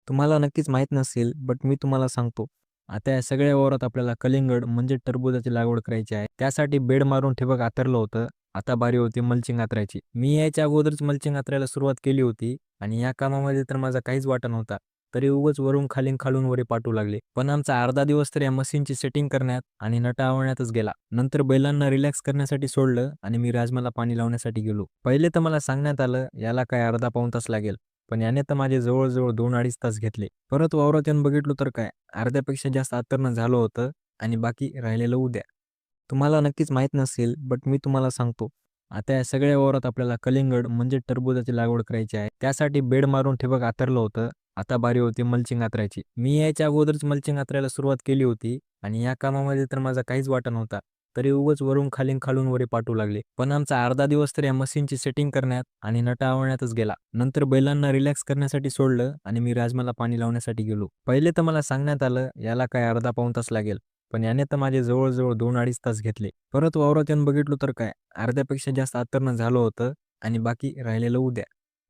तुम्हाला नक्कीच माहीत नसेल, बट मी तुम्हाला सांगतो. आता या सगळ्या वावरात आपल्याला कलिंगड म्हणजे टरबूजाची लागवड करायची आहे. त्यासाठी बेड मारून ठिबक आथरलं होतं. आता बारी होती मल्चिंग आथरायची. मी यायच्या अगोदरच मल्चिंग आथरायला सुरुवात केली होती आणि या कामामध्ये तर माझा काहीच वाटा नव्हता. तरी उगाच वरून खालीन खालून वरी पाठवू लागले. पण आमचा अर्धा दिवस तर या मशीनची सेटिंग करण्यात आणि नटा आवळण्यातच गेला. नंतर बैलांना रिलॅक्स करण्यासाठी सोडलं आणि मी राजमाला पाणी लावण्यासाठी गेलो. पहिले तर मला सांगण्यात आलं, याला काय अर्धा पाऊण तास लागेल. पण याने तर माझे जवळ-जवळ 2-2.5 तास घेतले. परत वावरात येऊन बघितलं तर काय, अर्ध्यापेक्षा जास्त अंतरण झालं होतं आणि बाकी राहिलेलं उद्या. तुम्हाला नक्कीच माहीत नसेल, बट मी तुम्हाला सांगतो. आता या सगळ्या वावरात आपल्याला कलिंगड म्हणजे टरबूजाची लागवड करायची आहे. त्यासाठी बेड मारून ठिबक आथरलं होतं. आता बारी होती मल्चिंग आथरायची. मी यायच्या अगोदरच मल्चिंग आथरायला सुरुवात केली होती आणि या कामामध्ये तर माझा काहीच वाटा नव्हता. तरी उगाच वरून खालीन खालून वरी पाठवू लागले. पण आमचा अर्धा दिवस तर या मशीनची सेटिंग करण्यात आणि नटा आवळण्यातच गेला. नंतर बैलांना रिलॅक्स करण्यासाठी सोडलं आणि मी राजमाला पाणी लावण्यासाठी गेलो. पहिले तर मला सांगण्यात आलं, याला काय अर्धा पाऊण तास लागेल. पण याने तर माझे जवळ-जवळ 2-2.5 तास घेतले. परत वावरात येऊन बघितलं तर काय, अर्ध्यापेक्षा जास्त अंतरण झालं होतं आणि बाकी राहिलेलं उद्या.